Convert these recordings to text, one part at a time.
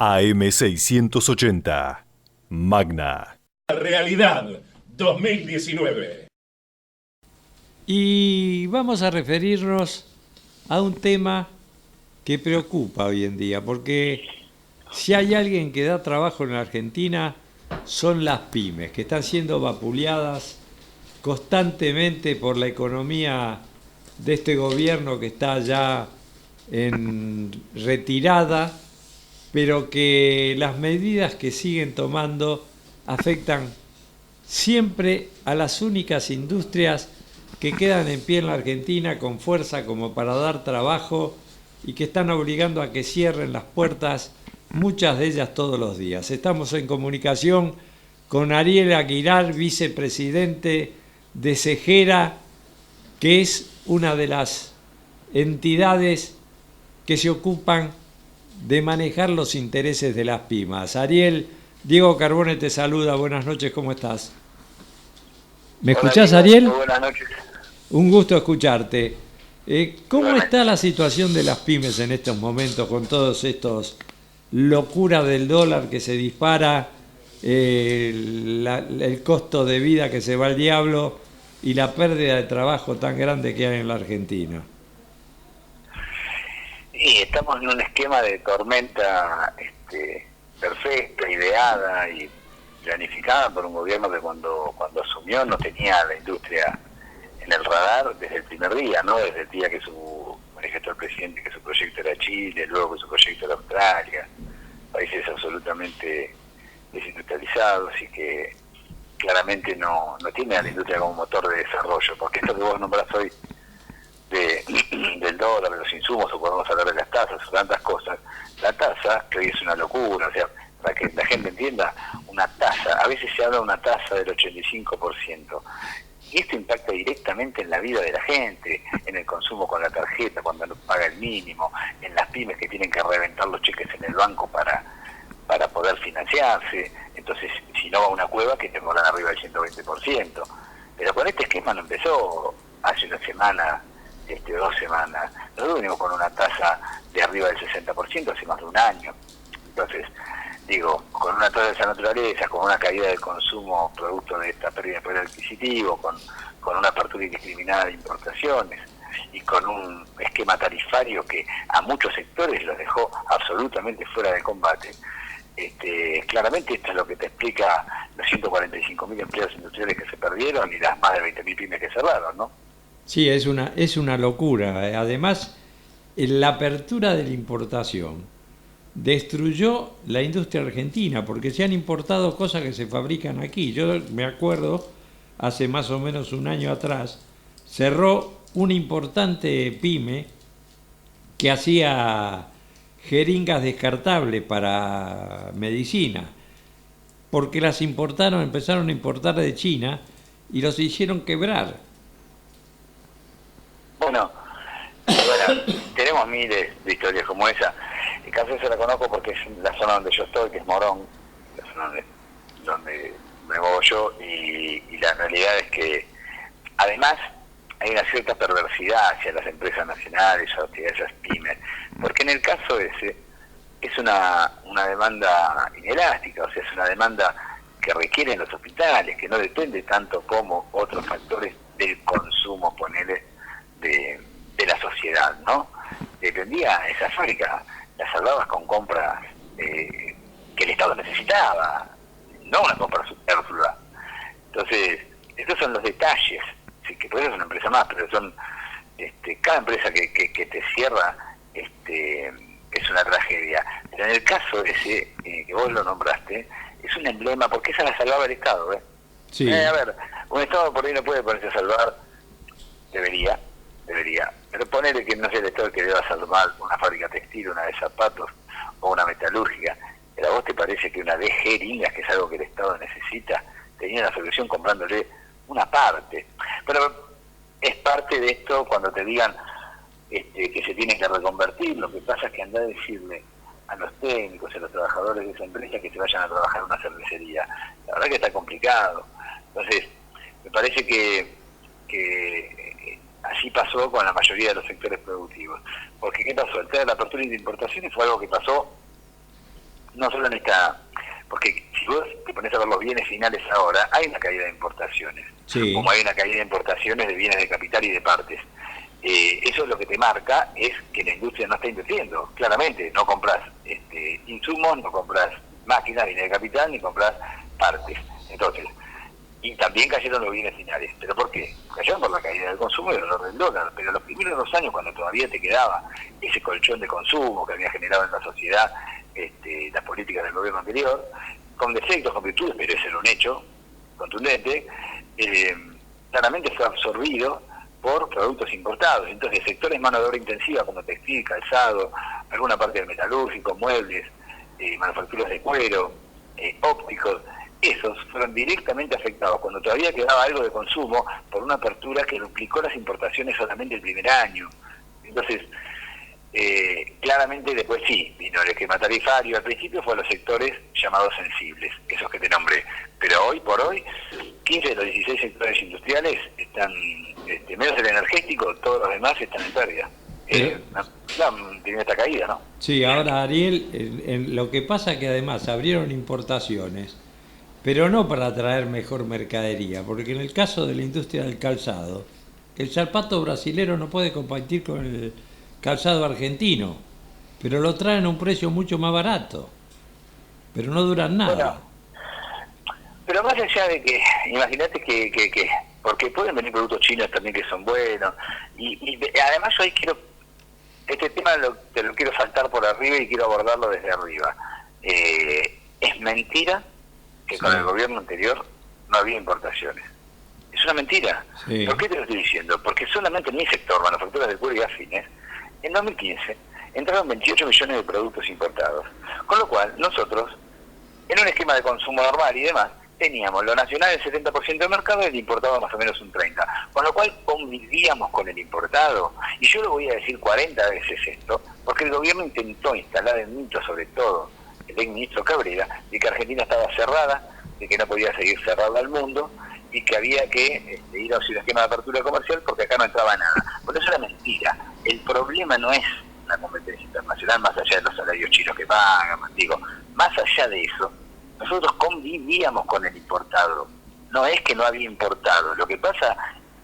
AM680. Magna. Realidad 2019. Y vamos a referirnos a un tema que preocupa hoy en día, porque si hay alguien que da trabajo en la Argentina, son las pymes, que están siendo vapuleadas constantemente por la economía de este gobierno que está ya en retirada, pero que las medidas que siguen tomando afectan siempre a las únicas industrias que quedan en pie en la Argentina con fuerza como para dar trabajo y que están obligando a que cierren las puertas, muchas de ellas todos los días. Estamos en comunicación con Ariel Aguilar, vicepresidente de Segera, que es una de las entidades que se ocupan de manejar los intereses de las pymes. Ariel, Diego Carbone te saluda, buenas noches, ¿cómo estás? ¿Me escuchás, Diego, Ariel? muy buenas noches. Un gusto escucharte. ¿Cómo está la situación de las pymes en estos momentos con todos estos locuras del dólar que se dispara, el costo de vida que se va al diablo y la pérdida de trabajo tan grande que hay en la Argentina? Y estamos en un esquema de tormenta perfecta, ideada y planificada por un gobierno que cuando asumió no tenía la industria en el radar desde el primer día, ¿no? Desde el día que manifestó el presidente que su proyecto era Chile, luego que su proyecto era Australia, países absolutamente desindustrializados y que claramente no tiene a la industria como motor de desarrollo, porque esto que vos nombrás hoy del dólar, de los insumos, o podemos hablar de las tasas o tantas cosas, la tasa, que hoy es una locura, o sea, para que la gente entienda, una tasa, a veces se habla de una tasa del 85%, y esto impacta directamente en la vida de la gente, en el consumo con la tarjeta, cuando no paga el mínimo, en las pymes que tienen que reventar los cheques en el banco para poder financiarse, entonces si no va a una cueva que te cobran arriba del 120%, pero con este esquema no empezó hace una semana, 2 semanas, nosotros venimos con una tasa de arriba del 60% hace más de un año, entonces digo, con una tasa de esa naturaleza, con una caída del consumo producto de esta pérdida de poder adquisitivo, con una apertura indiscriminada de importaciones y con un esquema tarifario que a muchos sectores los dejó absolutamente fuera de combate, claramente esto es lo que te explica los 145.000 empleos industriales que se perdieron y las más de 20.000 pymes que cerraron, ¿no? Sí, es una locura. Además, la apertura de la importación destruyó la industria argentina, porque se han importado cosas que se fabrican aquí. Yo me acuerdo, hace más o menos un año atrás, cerró una importante pyme que hacía jeringas descartables para medicina, porque las empezaron a importar de China y los hicieron quebrar. Bueno, tenemos miles de historias como esa. El caso se la conozco porque es la zona donde yo estoy, que es Morón, la zona donde me muevo yo, y la realidad es que además hay una cierta perversidad hacia las empresas nacionales, hacia esas pymes, porque en el caso ese es una demanda inelástica, o sea, es una demanda que requieren los hospitales, que no depende tanto como otros factores del consumo, ponele, de la sociedad, ¿no? Dependía, esa fábrica la salvabas con compras que el Estado necesitaba, no una compra superflua. Entonces, estos son los detalles, sí, que por eso es una empresa más, pero son cada empresa que te cierra es una tragedia. Pero en el caso ese, que vos lo nombraste, es un emblema, porque esa la salvaba el Estado, ¿eh? Sí. A ver, un Estado por ahí no puede ponerse a salvar, debería, pero ponele que no sea el Estado el que deba salvar una fábrica textil, una de zapatos o una metalúrgica, pero ¿a vos te parece que una de jeringas, que es algo que el Estado necesita, tenía la solución comprándole una parte? Pero es parte de esto cuando te digan que se tienen que reconvertir. Lo que pasa es que anda a decirle a los técnicos, a los trabajadores de esa empresa que se vayan a trabajar en una cervecería. La verdad que está complicado. Entonces, me parece que así pasó con la mayoría de los sectores productivos. Porque ¿qué pasó? El tema de la apertura de importaciones fue algo que pasó no solo en esta, porque si vos te pones a ver los bienes finales ahora, hay una caída de importaciones, Sí. como hay una caída de importaciones de bienes de capital y de partes. Eso lo que te marca es que la industria no está invirtiendo, claramente, no compras insumos, no compras máquinas, bienes de capital, ni compras partes. Entonces, y también cayeron los bienes finales. ¿Pero por qué? Cayeron por la caída del consumo y el valor del dólar, pero los primeros 2 años, cuando todavía te quedaba ese colchón de consumo que había generado en la sociedad las políticas del gobierno anterior, con defectos, con virtudes, pero ese era un hecho contundente, claramente fue absorbido por productos importados. Entonces, sectores mano de obra intensiva como textil, calzado, alguna parte del metalúrgico, muebles, manufacturas de cuero, ópticos, esos fueron directamente afectados cuando todavía quedaba algo de consumo por una apertura que duplicó las importaciones solamente el primer año. Entonces, claramente después sí, vino el esquema tarifario. Al principio fue a los sectores llamados sensibles, esos que te nombré. Pero hoy por hoy, 15 de los 16 sectores industriales están, menos el energético, todos los demás están en pérdida. Tiene esta caída, ¿no? Sí, ahora Ariel, lo que pasa es que además abrieron importaciones, pero no para traer mejor mercadería, porque en el caso de la industria del calzado, el zapato brasilero no puede competir con el calzado argentino, pero lo traen a un precio mucho más barato, pero no duran nada. Bueno, pero más allá de que, imagínate que porque pueden venir productos chinos también que son buenos, y además yo ahí quiero, este tema te lo quiero saltar por arriba y quiero abordarlo desde arriba. Es mentira que con el gobierno anterior no había importaciones. Es una mentira. Sí. ¿Por qué te lo estoy diciendo? Porque solamente en mi sector, manufacturas de cuero y afines, en 2015 entraron 28 millones de productos importados. Con lo cual, nosotros, en un esquema de consumo normal y demás, teníamos lo nacional el 70% del mercado y el importado más o menos un 30%. Con lo cual convivíamos con el importado. Y yo lo voy a decir 40 veces esto, porque el gobierno intentó instalar el mito, sobre todo el exministro Cabrera, de que Argentina estaba cerrada, de que no podía seguir cerrada al mundo y que había que ir a un esquema de apertura comercial porque acá no entraba nada. Por eso era mentira. El problema no es la competencia internacional, más allá de los salarios chinos que pagan, digo, más allá de eso, nosotros convivíamos con el importado. No es que no había importado. Lo que pasa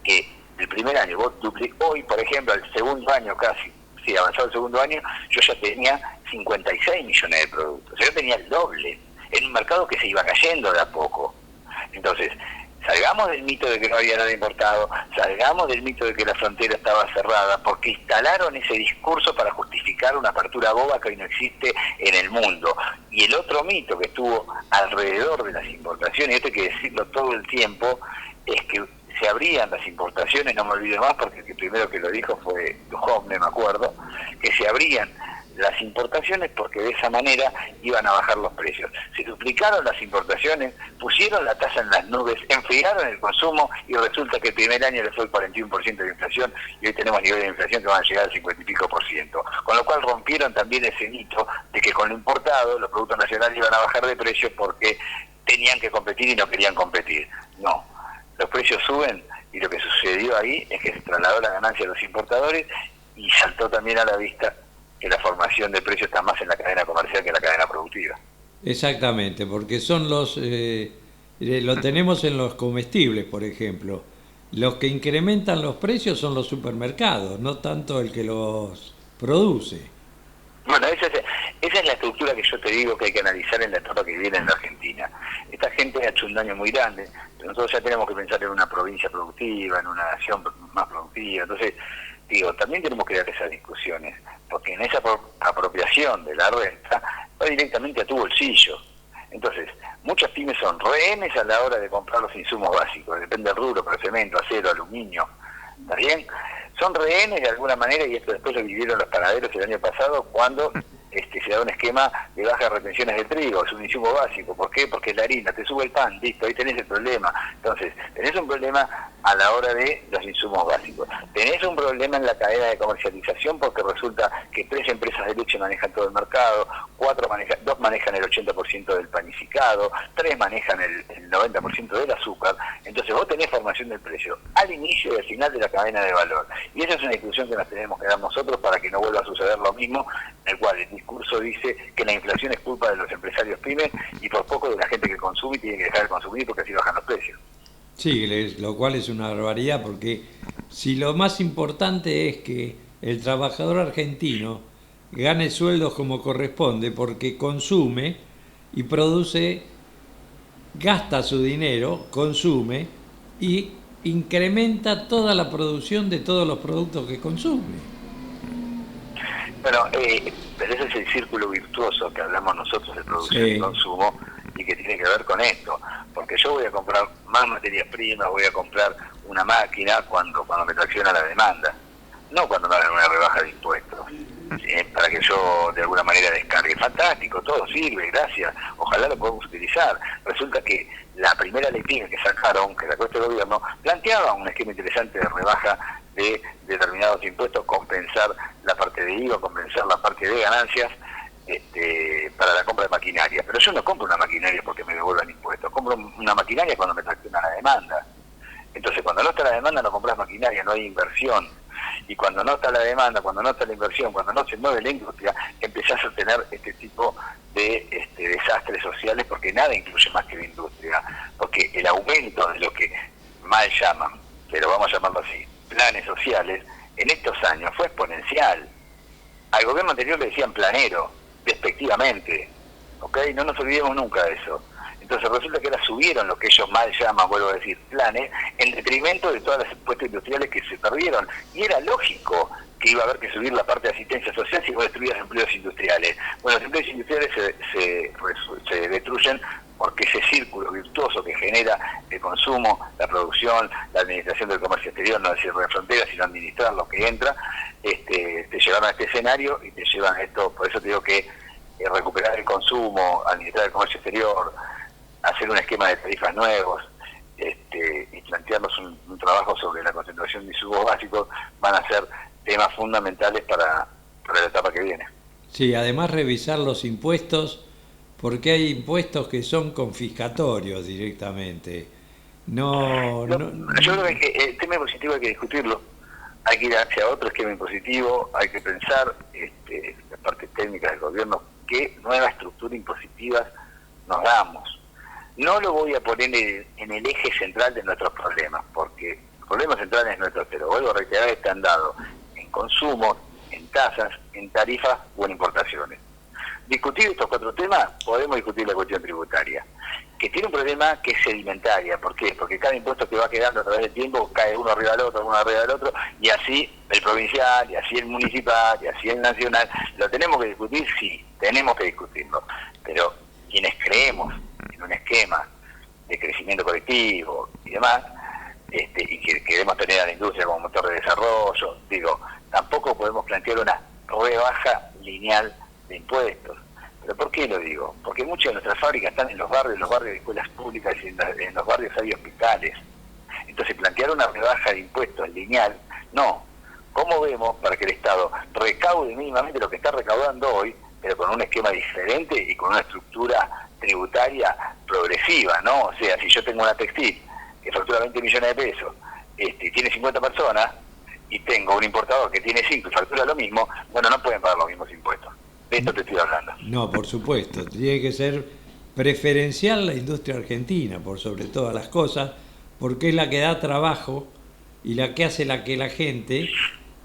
que el primer año, hoy, por ejemplo, al segundo año casi, sí, avanzado el segundo año, yo ya tenía 56 millones de productos. O sea, yo tenía el doble en un mercado que se iba cayendo de a poco. Entonces, salgamos del mito de que no había nada importado, salgamos del mito de que la frontera estaba cerrada, porque instalaron ese discurso para justificar una apertura boba que hoy no existe en el mundo. Y el otro mito que estuvo alrededor de las importaciones, y esto hay que decirlo todo el tiempo, es que se abrían las importaciones, no me olvido más porque el primero que lo dijo fue Duhovne, me acuerdo, que se abrían las importaciones porque de esa manera iban a bajar los precios. Se duplicaron las importaciones, pusieron la tasa en las nubes, enfriaron el consumo y resulta que el primer año le fue el 41% de inflación y hoy tenemos niveles de inflación que van a llegar al 50 y pico por ciento. Con lo cual rompieron también ese mito de que con lo importado los productos nacionales iban a bajar de precio porque tenían que competir y no querían competir. No, los precios suben y lo que sucedió ahí es que se trasladó la ganancia a los importadores y saltó también a la vista que la formación de precios está más en la cadena comercial que en la cadena productiva. Exactamente, porque son lo tenemos en los comestibles, por ejemplo. Los que incrementan los precios son los supermercados, no tanto el que los produce. Bueno, esa es la estructura que yo te digo que hay que analizar en la etapa que viene en la Argentina. Esta gente ha hecho un daño muy grande, pero nosotros ya tenemos que pensar en una provincia productiva, en una nación más productiva. Entonces, digo, también tenemos que dar esas discusiones, porque en esa apropiación de la renta va directamente a tu bolsillo. Entonces, muchas pymes son rehenes a la hora de comprar los insumos básicos, depende del rubro, pero cemento, acero, aluminio, ¿está bien? Son rehenes de alguna manera, y esto después lo vivieron los panaderos el año pasado, cuando se da un esquema de bajas retenciones de trigo, es un insumo básico. ¿Por qué? Porque la harina, te sube el pan, listo, ahí tenés el problema. Entonces, tenés un problema a la hora de los insumos básicos. Tenés un problema en la cadena de comercialización porque resulta que 3 empresas de leche manejan todo el mercado, 2 manejan el 80% del panificado, 3 manejan el 90% del azúcar. Entonces vos tenés formación del precio al inicio y al final de la cadena de valor. Y esa es una discusión que nos tenemos que dar nosotros para que no vuelva a suceder lo mismo, en el cual el discurso dice que la inflación es culpa de los empresarios pymes y por poco de la gente que consume y tiene que dejar de consumir porque así bajan los precios. Sí, lo cual es una barbaridad, porque si lo más importante es que el trabajador argentino gane sueldos como corresponde, porque consume y produce, gasta su dinero, consume y incrementa toda la producción de todos los productos que consume. Bueno, pero ese es el círculo virtuoso que hablamos nosotros de producción Sí. y consumo y que tiene que ver con esto, porque yo voy a comprar más materias primas, voy a comprar una máquina cuando me tracciona la demanda, no cuando me hagan una rebaja de impuestos, para que yo de alguna manera descargue. Fantástico, todo sirve, gracias, ojalá lo podamos utilizar. Resulta que la primera ley PYME que sacaron, que sacó este gobierno, planteaba un esquema interesante de rebaja de determinados impuestos, compensar la parte de IVA, compensar la parte de ganancias, para la compra de maquinaria. Pero yo no compro una maquinaria porque me devuelvan impuestos, compro una maquinaria cuando me tracciona la demanda. Entonces, cuando no está la demanda, no compras maquinaria, no hay inversión. Y cuando no está la demanda, cuando no está la inversión, cuando no se mueve la industria, empezás a tener este tipo de desastres sociales, porque nada incluye más que la industria. Porque el aumento de lo que mal llaman, pero vamos a llamarlo así, planes sociales, en estos años fue exponencial. Al gobierno anterior le decían planero, despectivamente, ¿ok? No nos olvidemos nunca de eso. Entonces resulta que ahora subieron lo que ellos mal llaman, vuelvo a decir, planes, en detrimento de todas las impuestos industriales que se perdieron. Y era lógico que iba a haber que subir la parte de asistencia social si vos destruías empleos industriales. Bueno, los empleos industriales se destruyen porque ese círculo virtuoso que genera el consumo, la producción, la administración del comercio exterior, no decir de fronteras, sino administrar lo que entra, te llevaron a este escenario y te llevan a esto. Por eso te digo que recuperar el consumo, administrar el comercio exterior, hacer un esquema de tarifas nuevos, y plantearnos un trabajo sobre la concentración de insumos básicos van a ser temas fundamentales para la etapa que viene. Sí, además revisar los impuestos, porque hay impuestos que son confiscatorios directamente. Yo creo que el tema impositivo hay que discutirlo, hay que ir hacia otro esquema impositivo, hay que pensar la parte técnica del gobierno, qué nueva estructura impositiva nos damos. No lo voy a poner en el eje central de nuestros problemas, porque el problema central es nuestro, pero vuelvo a reiterar, están dados en consumo, en tasas, en tarifas o en importaciones. Discutir estos cuatro temas, podemos discutir la cuestión tributaria, que tiene un problema que es sedimentaria. ¿Por qué? Porque cada impuesto que va quedando a través del tiempo cae uno arriba del otro, uno arriba del otro, y así el provincial, y así el municipal, y así el nacional. ¿Lo tenemos que discutir? Sí, tenemos que discutirlo. Pero quienes creemos en un esquema de crecimiento colectivo y demás, y que queremos tener a la industria como motor de desarrollo, tampoco podemos plantear una rebaja lineal de impuestos. ¿Pero por qué lo digo? Porque muchas de nuestras fábricas están en los barrios de escuelas públicas, y en los barrios hay hospitales. Entonces, plantear una rebaja de impuestos lineal, no. ¿Cómo vemos para que el Estado recaude mínimamente lo que está recaudando hoy, pero con un esquema diferente y con una estructura tributaria progresiva, ¿no? O sea, si yo tengo una textil que factura 20 millones de pesos, y tiene 50 personas, y tengo un importador que tiene 5 y factura lo mismo, bueno, no pueden pagar los mismos impuestos. De esto te estoy hablando. No, por supuesto, tiene que ser preferencial la industria argentina, por sobre todas las cosas, porque es la que da trabajo y la que hace que la gente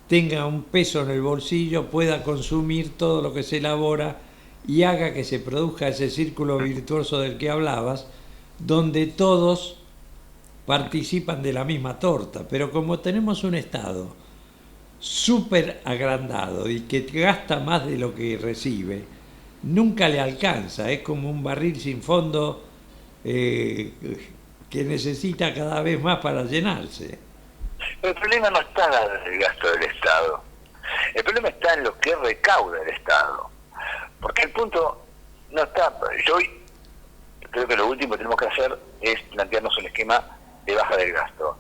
tenga un peso en el bolsillo, pueda consumir todo lo que se elabora y haga que se produzca ese círculo virtuoso del que hablabas, donde todos participan de la misma torta. Pero como tenemos un Estado súper agrandado y que gasta más de lo que recibe, nunca le alcanza, es como un barril sin fondo que necesita cada vez más para llenarse. Pero el problema no está en el gasto del Estado, el problema está en lo que recauda el Estado, porque el punto no está. Yo hoy creo que lo último que tenemos que hacer es plantearnos un esquema de baja del gasto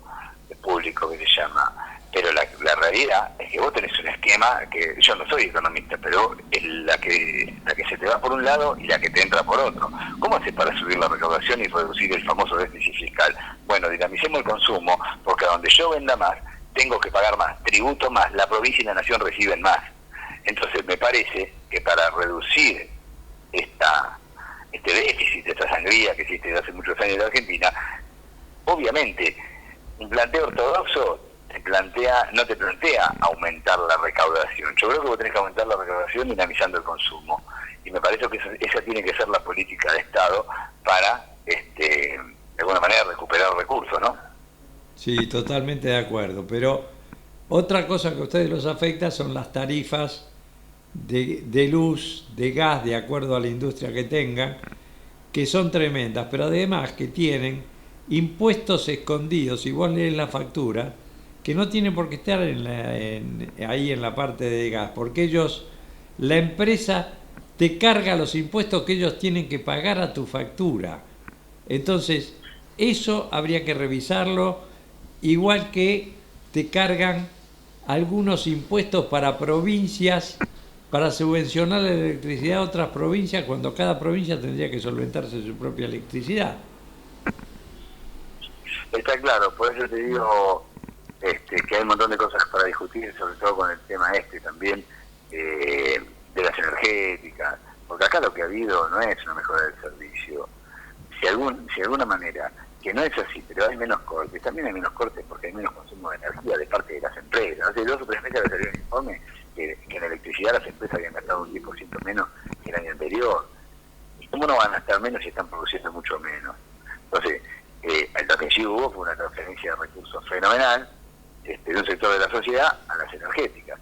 público, que se llama. Pero la realidad es que vos tenés un esquema, que yo no soy economista, pero es la que se te va por un lado y la que te entra por otro. ¿Cómo haces para subir la recaudación y reducir el famoso déficit fiscal? Bueno, dinamicemos el consumo, porque a donde yo venda más, tengo que pagar más, tributo más, la provincia y la nación reciben más. Entonces me parece que para reducir este déficit, esta sangría que existe desde hace muchos años en la Argentina, obviamente un planteo ortodoxo no te plantea aumentar la recaudación. Yo creo que vos tenés que aumentar la recaudación dinamizando el consumo. Y me parece que esa tiene que ser la política de Estado para, de alguna manera, recuperar recursos, ¿no? Sí, totalmente de acuerdo. Pero otra cosa que a ustedes los afecta son las tarifas de luz, de gas, de acuerdo a la industria que tengan, que son tremendas, pero además que tienen impuestos escondidos. Si vos lees la factura, que no tienen por qué estar ahí en la parte de gas, porque la empresa te carga los impuestos que ellos tienen que pagar a tu factura. Entonces, eso habría que revisarlo, igual que te cargan algunos impuestos para provincias, para subvencionar la electricidad a otras provincias, cuando cada provincia tendría que solventarse su propia electricidad. Está claro, por eso te digo que hay un montón de cosas para discutir, sobre todo con el tema también, de las energéticas, porque acá lo que ha habido no es una mejora del servicio. Si de alguna manera, que no es así, pero hay menos cortes, también hay menos cortes porque hay menos consumo de energía de parte de las empresas. Hace 2 o 3 meses salió un informe que en electricidad las empresas habían gastado un 10% menos que el año anterior. ¿Y cómo no van a gastar menos si están produciendo mucho menos? Entonces, lo que sí hubo fue una transferencia de recursos fenomenal de un sector de la sociedad a las energéticas.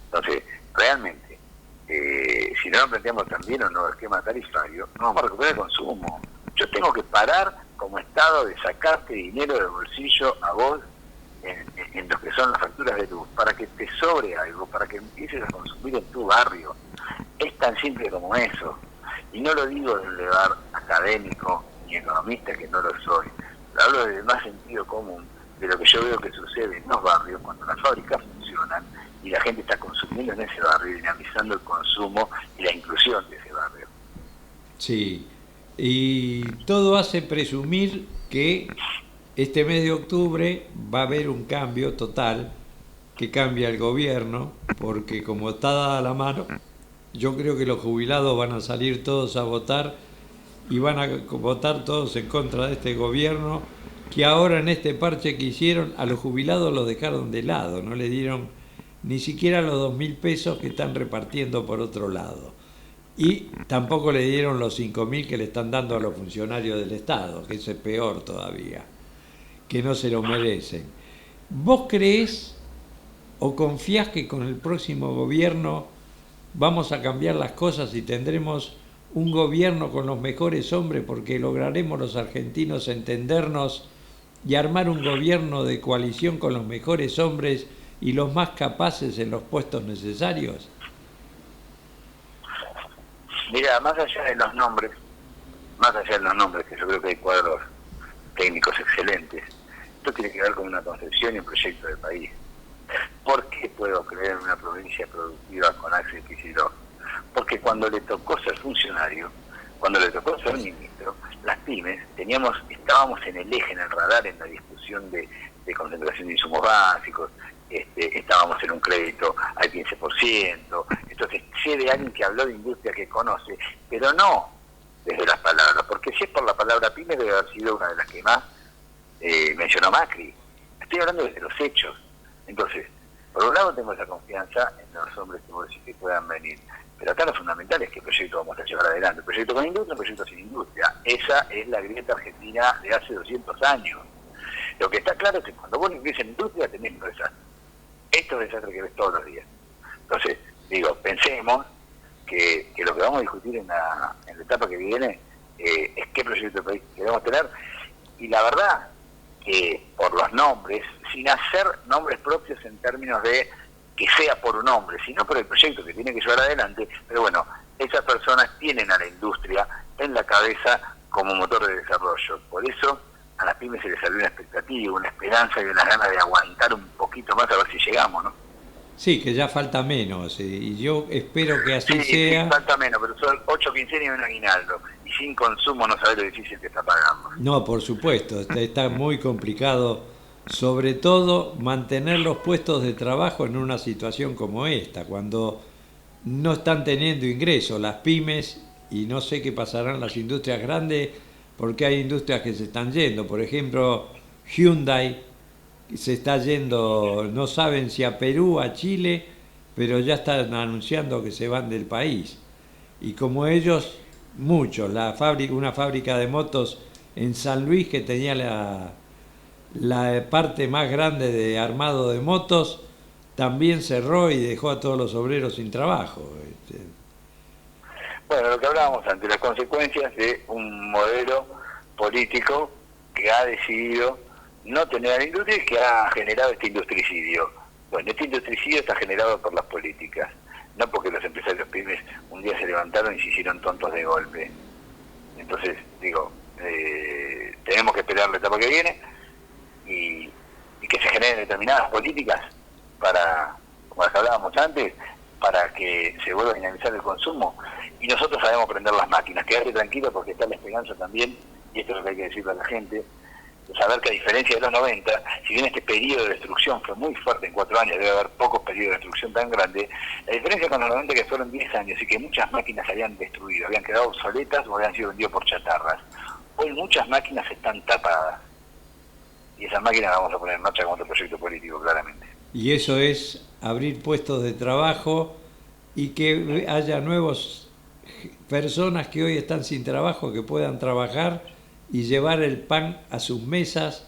Entonces, realmente, si no nos planteamos también un nuevo esquema tarifario, no vamos a recuperar el consumo. Yo tengo que parar como Estado de sacarte dinero del bolsillo a vos en lo que son las facturas de luz, para que te sobre algo, para que empieces a consumir en tu barrio. Es tan simple como eso. Y no lo digo de un lugar académico ni economista, que no lo soy. Hablo de más sentido común, de lo que yo veo que sucede en los barrios cuando las fábricas funcionan y la gente está consumiendo en ese barrio, dinamizando el consumo y la inclusión de ese barrio. Sí, y todo hace presumir que este mes de octubre va a haber un cambio total, que cambia el gobierno, porque como está dada la mano, yo creo que los jubilados van a salir todos a votar y van a votar todos en contra de este gobierno, que ahora en este parche que hicieron a los jubilados los dejaron de lado, no le dieron ni siquiera los 2.000 pesos que están repartiendo por otro lado. Y tampoco le dieron los 5.000 que le están dando a los funcionarios del Estado, que eso es peor todavía, que no se lo merecen. ¿Vos creés o confías que con el próximo gobierno vamos a cambiar las cosas y tendremos un gobierno con los mejores hombres, porque lograremos los argentinos entendernos y armar un gobierno de coalición con los mejores hombres y los más capaces en los puestos necesarios? Mira, más allá de los nombres, que yo creo que hay cuadros técnicos excelentes, esto tiene que ver con una concepción y un proyecto de país. ¿Por qué puedo creer en una provincia productiva con Axel Kicillof? Porque cuando le tocó ser funcionario, cuando le tocó ser ministro, las pymes estábamos en el eje, en el radar, en la discusión de concentración de insumos básicos, estábamos en un crédito al 15%, entonces sé de alguien que habló de industria que conoce, pero no desde las palabras, porque si es por la palabra pyme debe haber sido una de las que más mencionó Macri. Estoy hablando desde los hechos. Entonces, por un lado tengo esa confianza en los hombres que vos decís que puedan venir, pero acá lo fundamental es qué proyecto vamos a llevar adelante, un proyecto con industria, un proyecto sin industria. Esa es la grieta argentina de hace 200 años. Lo que está claro es que cuando vos limpias en industria tenés un desastre. Esto es desastre que ves todos los días. Entonces, pensemos que lo que vamos a discutir en la etapa que viene es qué proyecto de país queremos tener, y la verdad que por los nombres, sin hacer nombres propios en términos de que sea por un hombre, sino por el proyecto que tiene que llevar adelante, pero bueno, esas personas tienen a la industria en la cabeza como motor de desarrollo. Por eso a las pymes se les salió una expectativa, una esperanza y unas ganas de aguantar un poquito más a ver si llegamos, ¿no? Sí, que ya falta menos, y yo espero que así sea. Sí, falta menos, pero son 8 quincenas y un aguinaldo, y sin consumo no sabés lo difícil que está pagando. No, por supuesto, está muy complicado, sobre todo mantener los puestos de trabajo en una situación como esta, cuando no están teniendo ingresos las pymes y no sé qué pasarán las industrias grandes, porque hay industrias que se están yendo. Por ejemplo, Hyundai se está yendo, no saben si a Perú, a Chile, pero ya están anunciando que se van del país. Y como ellos, muchos, una fábrica de motos en San Luis que tenía la parte más grande de armado de motos, también cerró y dejó a todos los obreros sin trabajo. Bueno, lo que hablábamos antes, las consecuencias de un modelo político que ha decidido no tener a la industria y que ha generado este industricidio. Bueno, este industricidio está generado por las políticas, no porque los empresarios pymes un día se levantaron y se hicieron tontos de golpe. Entonces, digo, tenemos que esperar la etapa que viene y que se generen determinadas políticas para, como las que hablábamos antes, para que se vuelva a dinamizar el consumo. Y nosotros sabemos prender las máquinas. Quédate tranquilo porque está la esperanza también, y esto es lo que hay que decirle a la gente, de saber que a diferencia de los 90, si bien este periodo de destrucción fue muy fuerte en 4 años, debe haber pocos periodos de destrucción tan grandes, la diferencia con los 90 que fueron 10 años y que muchas máquinas se habían destruido, habían quedado obsoletas o habían sido vendidas por chatarras. Hoy muchas máquinas están tapadas y esas máquinas las vamos a poner en marcha con otro proyecto político, claramente. Y eso es abrir puestos de trabajo y que haya nuevas personas que hoy están sin trabajo que puedan trabajar y llevar el pan a sus mesas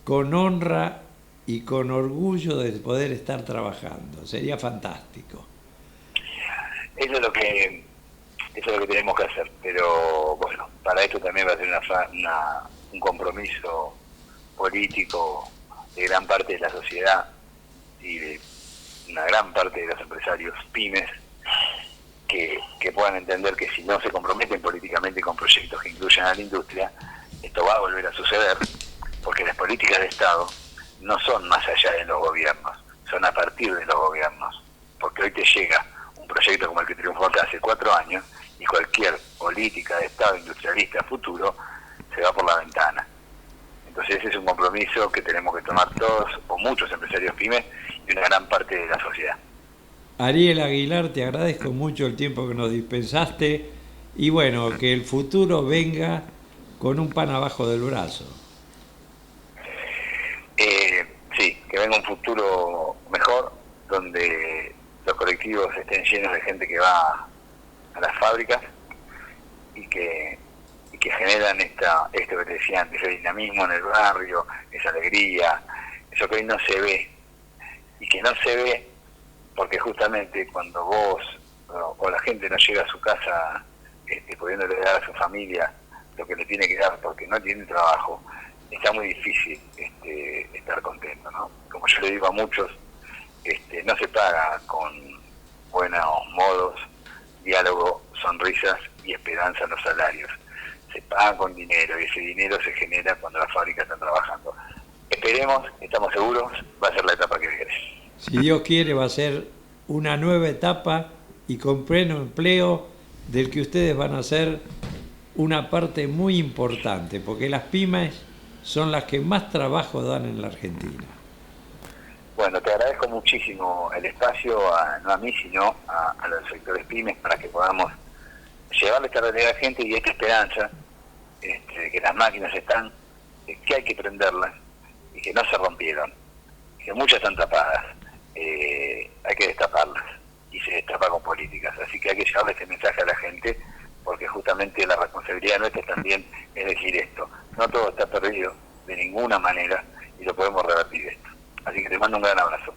con honra y con orgullo de poder estar trabajando. Sería fantástico. Eso es lo que tenemos que hacer, pero bueno, para esto también va a ser un compromiso político de gran parte de la sociedad y de una gran parte de los empresarios pymes que puedan entender que si no se comprometen políticamente con proyectos que incluyan a la industria, esto va a volver a suceder, porque las políticas de Estado no son más allá de los gobiernos, son a partir de los gobiernos, porque hoy te llega un proyecto como el que triunfó acá hace 4 años y cualquier política de Estado industrialista futuro se va por la ventana. Entonces ese es un compromiso que tenemos que tomar todos, o muchos empresarios pymes y una gran parte de la sociedad. Ariel Aguilar, te agradezco mucho el tiempo que nos dispensaste y bueno, que el futuro venga con un pan abajo del brazo. Sí, que venga un futuro mejor, donde los colectivos estén llenos de gente que va a las fábricas y que generan esto que te decía antes, ese dinamismo en el barrio, esa alegría, eso que hoy no se ve, y que no se ve porque justamente cuando vos o la gente no llega a su casa pudiéndole dar a su familia lo que le tiene que dar porque no tiene trabajo, está muy difícil estar contento, ¿no? Como yo le digo a muchos, no se paga con buenos modos, diálogo, sonrisas y esperanza en los salarios. Se paga con dinero y ese dinero se genera cuando las fábricas están trabajando. Esperemos, estamos seguros, va a ser la etapa que viene. Si Dios quiere va a ser una nueva etapa y con pleno empleo del que ustedes van a ser una parte muy importante, porque las pymes son las que más trabajo dan en la Argentina. Bueno, te agradezco muchísimo el espacio, no a mí, sino a los sectores pymes, para que podamos llevarle esta realidad a la gente y esta esperanza, que las máquinas están, que hay que prenderlas y que no se rompieron, que muchas están tapadas, hay que destaparlas y se destapa con políticas, así que hay que llevarle este mensaje a la gente, porque justamente la responsabilidad nuestra también es decir esto, no todo está perdido de ninguna manera y lo podemos revertir esto. Así que te mando un gran abrazo.